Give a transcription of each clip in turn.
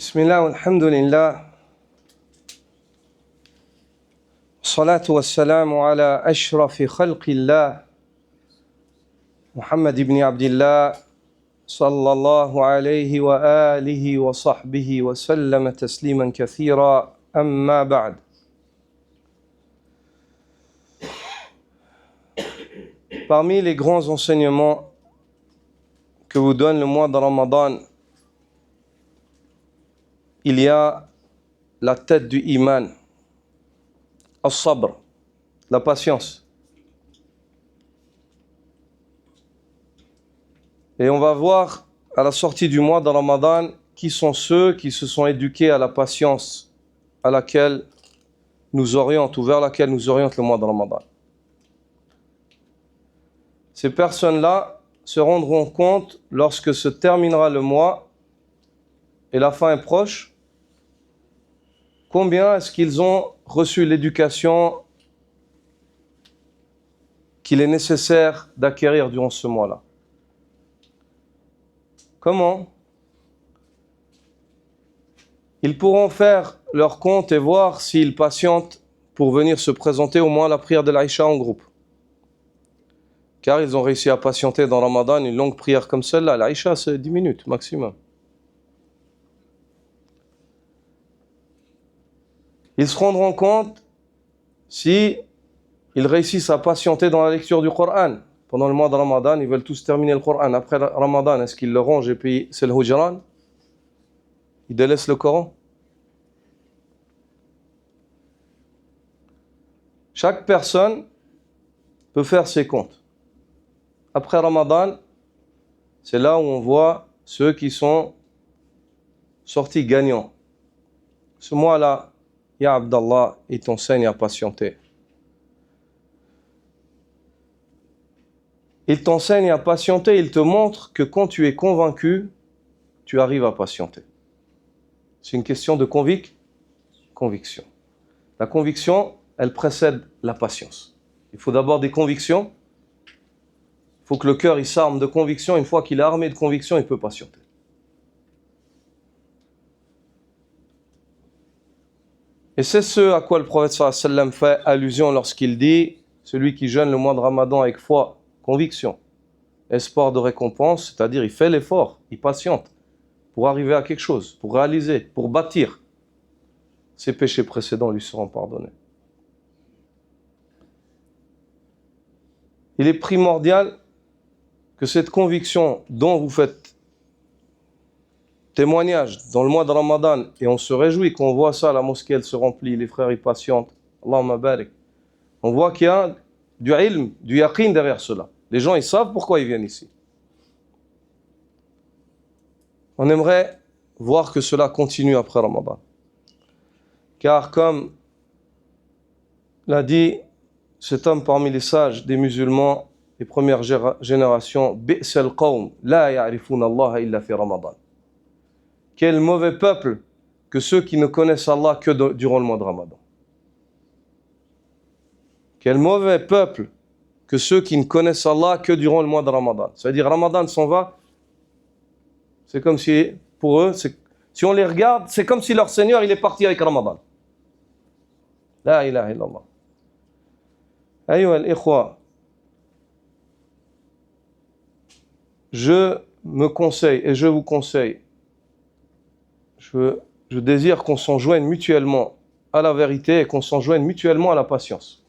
بسم الله والحمد لله والصلاة والسلام على أشرف خلق الله محمد بن عبد الله صلى الله عليه وآله وصحبه وسلم تسليما كثيرا أما بعد. Parmi les grands enseignements que vous donne le mois de Ramadan, il y a la tête du iman, al-sabr, la patience. Et on va voir à la sortie du mois de Ramadan qui sont ceux qui se sont éduqués à la patience à laquelle nous oriente ou vers laquelle nous oriente le mois de Ramadan. Ces personnes-là se rendront compte lorsque se terminera le mois et la fin est proche, combien est-ce qu'ils ont reçu l'éducation qu'il est nécessaire d'acquérir durant ce mois-là. Comment? Ils pourront faire leur compte et voir s'ils patientent pour venir se présenter au moins à la prière de l'Aïcha en groupe. Car ils ont réussi à patienter dans Ramadan une longue prière comme celle-là. L'Aïcha, c'est 10 minutes maximum. Ils se rendront compte si ils réussissent à patienter dans la lecture du Coran. Pendant le mois de Ramadan, ils veulent tous terminer le Coran. Après Ramadan, est-ce qu'ils le rangent et puis c'est le Hujran? Ils délaissent le Coran? Chaque personne peut faire ses comptes. Après Ramadan, c'est là où on voit ceux qui sont sortis gagnants. Ce mois-là, Ya Abdallah, il t'enseigne à patienter. Il t'enseigne à patienter, il te montre que quand tu es convaincu, tu arrives à patienter. C'est une question de conviction. La conviction, elle précède la patience. Il faut d'abord des convictions. Il faut que le cœur il s'arme de conviction. Une fois qu'il est armé de conviction, il peut patienter. Et c'est ce à quoi le prophète sallallahu alayhi wa sallam fait allusion lorsqu'il dit « Celui qui jeûne le mois de Ramadan avec foi, conviction, espoir de récompense », c'est-à-dire il fait l'effort, il patiente pour arriver à quelque chose, pour réaliser, pour bâtir. Ses péchés précédents lui seront pardonnés. Il est primordial que cette conviction dont vous faites témoignage dans le mois de Ramadan, et on se réjouit qu'on voit ça, la mosquée elle se remplit, les frères ils patientent, Allahumma barik. On voit qu'il y a du ilm, du yaqin derrière cela. Les gens ils savent pourquoi ils viennent ici. On aimerait voir que cela continue après Ramadan. Car comme l'a dit cet homme parmi les sages des musulmans, les premières générations, bi'sal qawm la ya'rifuna Allah illa fi Ramadan. Quel mauvais peuple que ceux qui ne connaissent Allah que durant le mois de Ramadan. Quel mauvais peuple que ceux qui ne connaissent Allah que durant le mois de Ramadan. C'est-à-dire Ramadan s'en va, c'est comme si, pour eux, si on les regarde, c'est comme si leur Seigneur il est parti avec Ramadan. La ilaha illallah. Ayyuha al-ikhwa, je me conseille et je vous conseille, je désire qu'on s'en joigne mutuellement à la vérité et qu'on s'en joigne mutuellement à la patience.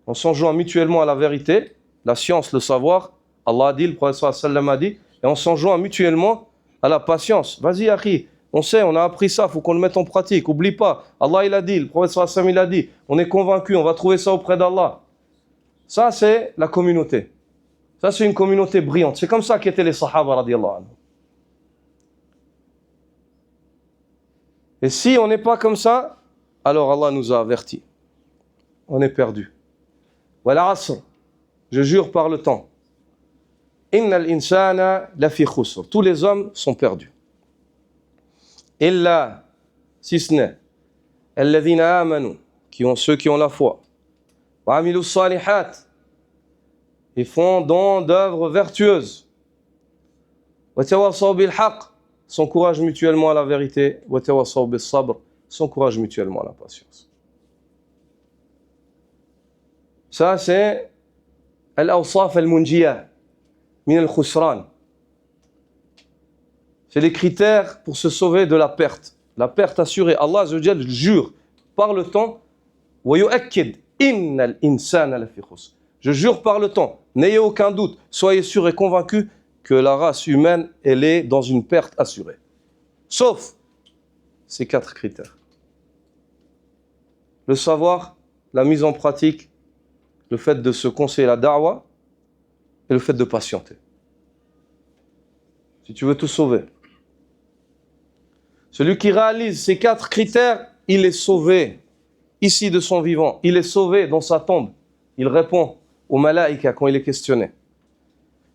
On s'en joint mutuellement à la vérité, la science, le savoir, Allah a dit, le prophète sallallahu alayhi wa sallam a dit, et on s'en joint mutuellement à la patience. Vas-y, Akhi, on sait, on a appris ça, il faut qu'on le mette en pratique. Oublie pas, Allah il a dit, le prophète sallallahu alayhi wa sallam il a dit, on est convaincu, on va trouver ça auprès d'Allah. Ça, c'est la communauté. Ça, c'est une communauté brillante. C'est comme ça qu'étaient les Sahaba, radiyallahu anhu. Et si on n'est pas comme ça, alors Allah nous a avertis. On est perdu. Wal asr, je jure par le temps. Innal insana lafi khusr. Tous les hommes sont perdus. Illa, si ce n'est, alladhina amanu, ceux qui ont la foi. Wa amilu salihat, ils font don d'œuvres vertueuses. Wa tawasaw bil haqq, s'encouragent mutuellement à la vérité. وَتَوَصَّوْا بِالصَّبْرِ s'encouragent mutuellement à la patience. Ça, c'est al-awsaf al-munjiyah min al-khusran. C'est les critères pour se sauver de la perte. La perte assurée. Allah Azza wa Jal jure par le temps. وَيُؤَكِّدْ إِنَّ الْإِنسَانَ لَفِي خُسْرٍ. Je jure par le temps. N'ayez aucun doute. Soyez sûrs et convaincus que la race humaine, elle est dans une perte assurée. Sauf ces 4 critères. Le savoir, la mise en pratique, le fait de se conseiller la da'wa et le fait de patienter. Si tu veux tout sauver. Celui qui réalise ces 4 critères, il est sauvé ici de son vivant. Il est sauvé dans sa tombe. Il répond aux malaïka quand il est questionné.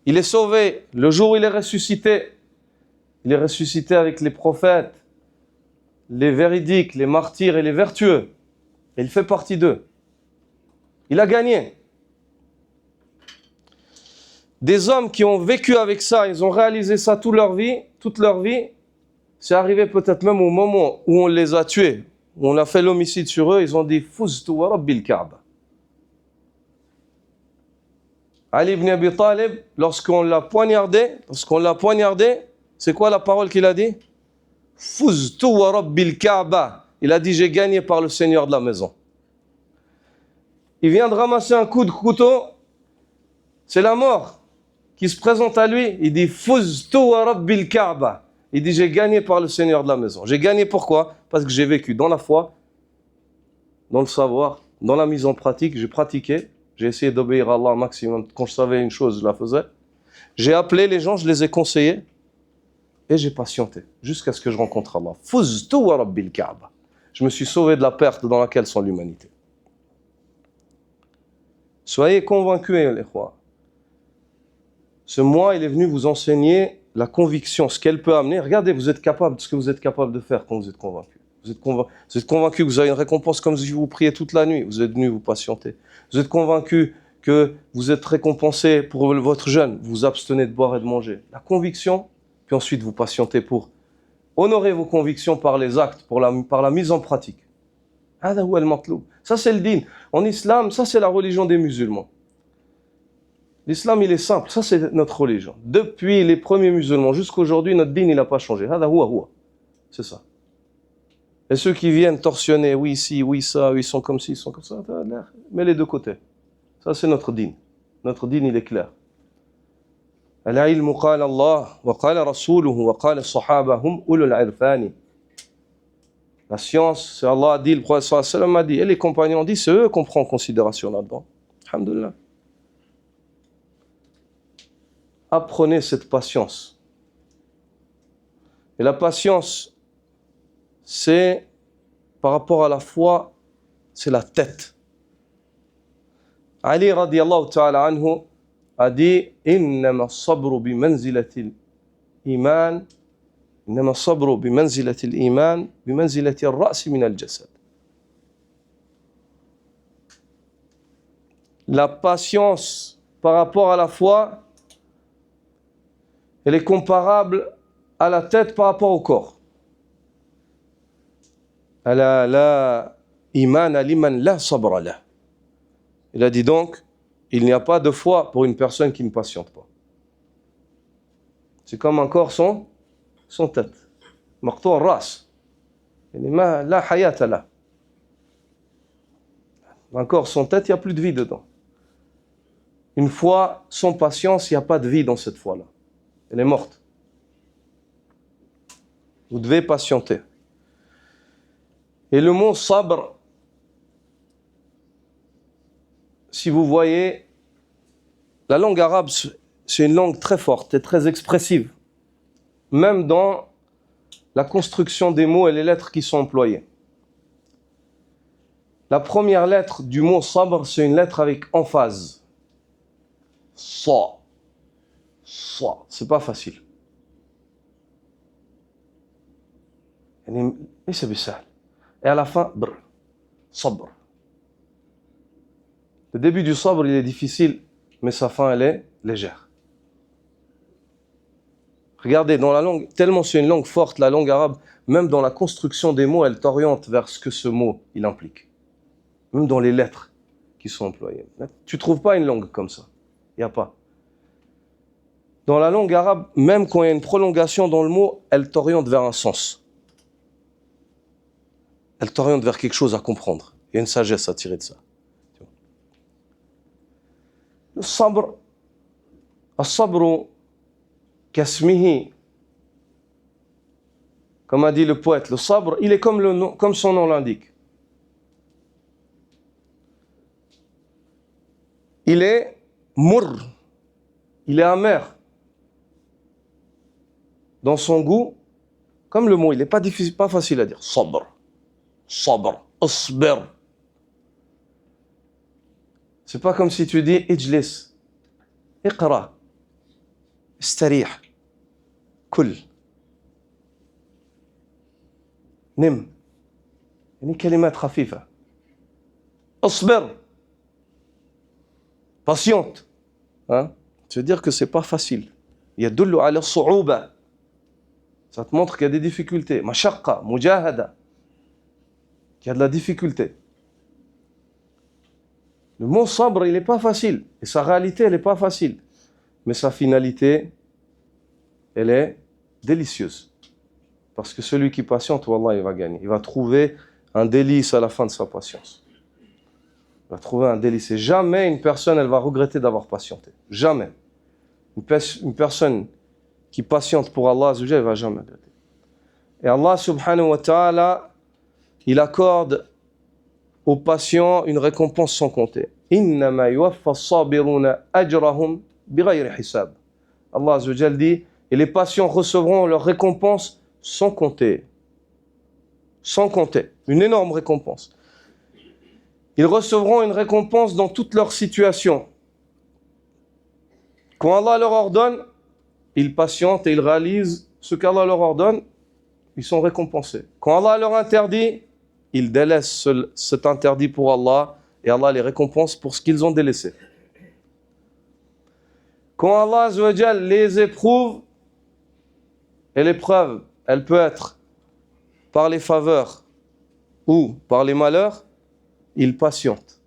Il est sauvé le jour où il est ressuscité. Il est ressuscité avec les prophètes, les véridiques, les martyrs et les vertueux. Et il fait partie d'eux. Il a gagné. Des hommes qui ont vécu avec ça, ils ont réalisé ça toute leur vie, c'est arrivé peut-être même au moment où on les a tués, où on a fait l'homicide sur eux, ils ont dit « Fuztu wa rabbil Kaaba ». Ali ibn Abi Talib, lorsqu'on l'a poignardé, c'est quoi la parole qu'il a dit? « Fuztu wa rabbil Kaaba ». Il a dit « J'ai gagné par le Seigneur de la maison ». Il vient de ramasser un coup de couteau, c'est la mort qui se présente à lui. Il dit « Fuztu wa rabbil Kaaba ». Il dit « J'ai gagné par le Seigneur de la maison ». J'ai gagné pourquoi? Parce que j'ai vécu dans la foi, dans le savoir, dans la mise en pratique, j'ai pratiqué. J'ai essayé d'obéir à Allah au maximum. Quand je savais une chose, je la faisais. J'ai appelé les gens, je les ai conseillés. Et j'ai patienté jusqu'à ce que je rencontre Allah. Fuztu wa rabbil Kaaba. Je me suis sauvé de la perte dans laquelle sont l'humanité. Soyez convaincus, les frères. Ce mois, il est venu vous enseigner la conviction, ce qu'elle peut amener. Regardez, vous êtes capable de ce que vous êtes capable de faire quand vous êtes convaincu. Vous êtes convaincu que vous avez une récompense comme si vous priez toute la nuit. Vous êtes venu vous patienter. Vous êtes convaincu que vous êtes récompensé pour votre jeûne. Vous vous abstenez de boire et de manger. La conviction, puis ensuite vous patientez pour honorer vos convictions par les actes, par la mise en pratique. Ça, c'est le din. En islam, ça, c'est la religion des musulmans. L'islam, il est simple. Ça, c'est notre religion. Depuis les premiers musulmans jusqu'à aujourd'hui, notre din, il n'a pas changé. C'est ça. Et ceux qui viennent torsionner, oui, si, oui, ça, ils sont comme ci, ils sont comme ça, mets les deux côtés. Ça, c'est notre din. Notre din, il est clair. Al-ilmu qala Allah, wa qala rasuluhu, wa qala sahaba, hum ulul irfani. La science, c'est Allah a dit, le prophète sallallahu alayhi wa sallam a dit, et les compagnons ont dit, c'est eux qu'on prend en considération là-dedans. Alhamdulillah. Apprenez cette patience. Et la patience, c'est, par rapport à la foi, c'est la tête. Ali radiyallahu ta'ala anhu a dit « Innama sabru bi manzilatil iman, innama sabru bi manzilatil iman, bi manzilatil ra'si min al-jasad » La patience par rapport à la foi, elle est comparable à la tête par rapport au corps. La iman liman la sabra la. Il a dit donc, il n'y a pas de foi pour une personne qui ne patiente pas. C'est comme un corps sans tête. Maqtu' ar-ras. La hayata la. Un corps sans tête, il n'y a plus de vie dedans. Une foi sans patience, il n'y a pas de vie dans cette foi-là. Elle est morte. Vous devez patienter. Et le mot sabr, si vous voyez, la langue arabe, c'est une langue très forte et très expressive. Même dans la construction des mots et les lettres qui sont employées. La première lettre du mot sabr, c'est une lettre avec emphase. Sa. C'est pas facile. Et c'est bizarre. Et à la fin, br, sabr. Le début du sabr, il est difficile, mais sa fin, elle est légère. Regardez, dans la langue, tellement c'est une langue forte, la langue arabe, même dans la construction des mots, elle t'oriente vers ce que ce mot, il implique. Même dans les lettres qui sont employées. Tu ne trouves pas une langue comme ça. Il n'y a pas. Dans la langue arabe, même quand il y a une prolongation dans le mot, elle t'oriente vers un sens. Elle t'oriente vers quelque chose à comprendre. Il y a une sagesse à tirer de ça. Le sabr, as-sabru kasmihi, comme a dit le poète, le sabr, il est comme son nom l'indique. Il est murr, il est amer. Dans son goût, comme le mot, il n'est pas difficile, pas facile à dire. Sabr, sabr, asbir. C'est pas comme si tu dis ijlis, iqra, istarih, kul, nim. يعني كلمات خفيفة. أصبر. Patiente. Hein? Ça veut dire que c'est pas facile. يدل على الصعوبة. Ça te montre qu'il y a des difficultés. مشقة, مجاهدة. Qu'il y a de la difficulté. Le mot sabr, il n'est pas facile. Et sa réalité, elle n'est pas facile. Mais sa finalité, elle est délicieuse. Parce que celui qui patiente, wallah, il va gagner. Il va trouver un délice à la fin de sa patience. Il va trouver un délice. Et jamais une personne, elle va regretter d'avoir patienté. Jamais. Une personne qui patiente pour Allah, elle ne va jamais regretter. Et Allah subhanahu wa ta'ala, il accorde aux patients une récompense sans compter. Innama yuwaffa as-sabiruna ajrahum bighayri hisab. Allah azza wa jalla dit, et les patients recevront leur récompense sans compter. Sans compter. Une énorme récompense. Ils recevront une récompense dans toutes leurs situations. Quand Allah leur ordonne, ils patientent et ils réalisent ce qu'Allah leur ordonne, ils sont récompensés. Quand Allah leur interdit, ils délaissent cet interdit pour Allah et Allah les récompense pour ce qu'ils ont délaissé. Quand Allah Azza wa Jal les éprouve, et l'épreuve, elle peut être par les faveurs ou par les malheurs, ils patientent.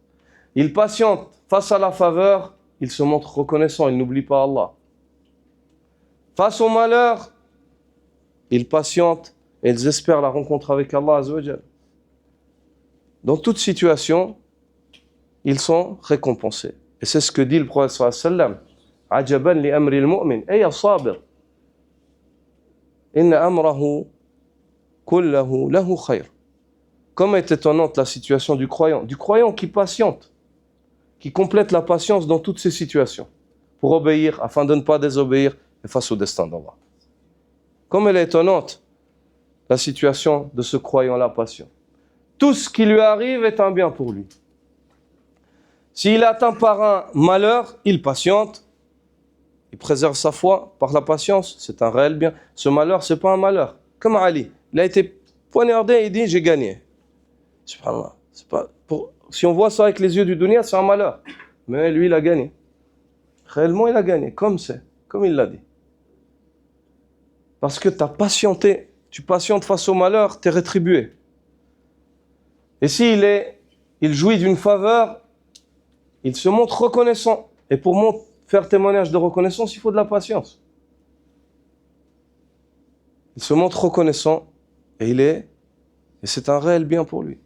Ils patientent face à la faveur, ils se montrent reconnaissants, ils n'oublient pas Allah. Face au malheur, ils patientent et ils espèrent la rencontre avec Allah Azza wa Jal. Dans toute situation, ils sont récompensés. Et c'est ce que dit le prophète sallallahu alayhi wa sallam. Ajaban li amri al-mu'min, ay sabir. Inna amrahu kullahu lahu khayr. Comme est étonnante la situation du croyant qui patiente, qui complète la patience dans toutes ces situations, pour obéir, afin de ne pas désobéir, et face au destin d'Allah. Comme elle est étonnante, la situation de ce croyant-là patient. Tout ce qui lui arrive est un bien pour lui. S'il est atteint par un malheur, il patiente, il préserve sa foi par la patience, c'est un réel bien. Ce malheur, c'est pas un malheur. Comme Ali, il a été poignardé et il dit j'ai gagné. Subhanallah. Si on voit ça avec les yeux du dunya, c'est un malheur. Mais lui, il a gagné. Réellement, il a gagné, comme il l'a dit. Parce que tu as patienté, tu patientes face au malheur, tu es rétribué. Et s'il jouit d'une faveur, il se montre reconnaissant. Et pour faire témoignage de reconnaissance, il faut de la patience. Il se montre reconnaissant et c'est un réel bien pour lui.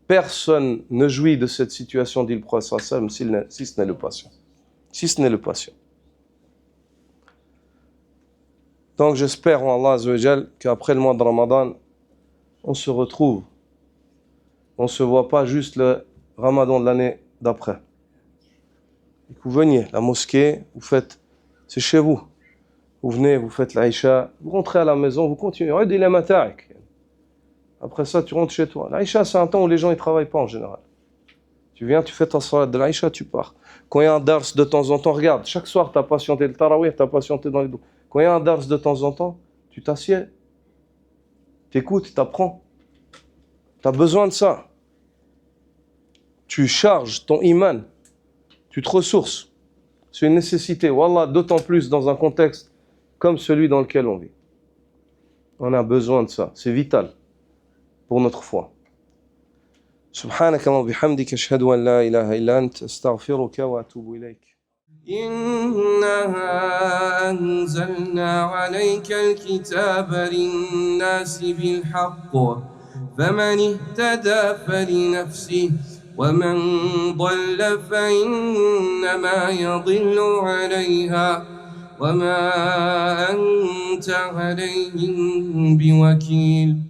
Personne ne jouit de cette situation, dit le prophète sallam, si ce n'est le patient. Si ce n'est le patient. Donc j'espère en Allah Azza wa Jal qu'après le mois de Ramadan, on se retrouve. On ne se voit pas juste le Ramadan de l'année d'après. Et que vous veniez, la mosquée, c'est chez vous. Vous venez, vous faites l'Aïcha, vous rentrez à la maison, vous continuez. Après ça, tu rentres chez toi. L'Aïcha, c'est un temps où les gens ne travaillent pas en général. Tu viens, tu fais ta salat de l'Aïcha, tu pars. Quand il y a un dars de temps en temps, regarde, chaque soir, tu as patienté le tarawih, tu as patienté dans les dos. Quand il y a un dars de temps en temps, tu t'assieds, tu écoutes, tu apprends. Tu as besoin de ça. Tu charges ton iman, tu te ressources. C'est une nécessité. Wallah, d'autant plus dans un contexte comme celui dans lequel on vit. On a besoin de ça, c'est vital pour notre foi. سبحانك اللهم وبحمدك أشهد أن لا إله إلا أنت أستغفرك وأتوب إليك. إنها أنزلنا عليك الكتاب للناس بالحق فمن اهتدى فلنفسه ومن ضل فإنما يضل عليها وما أنت عليهم بوكيل.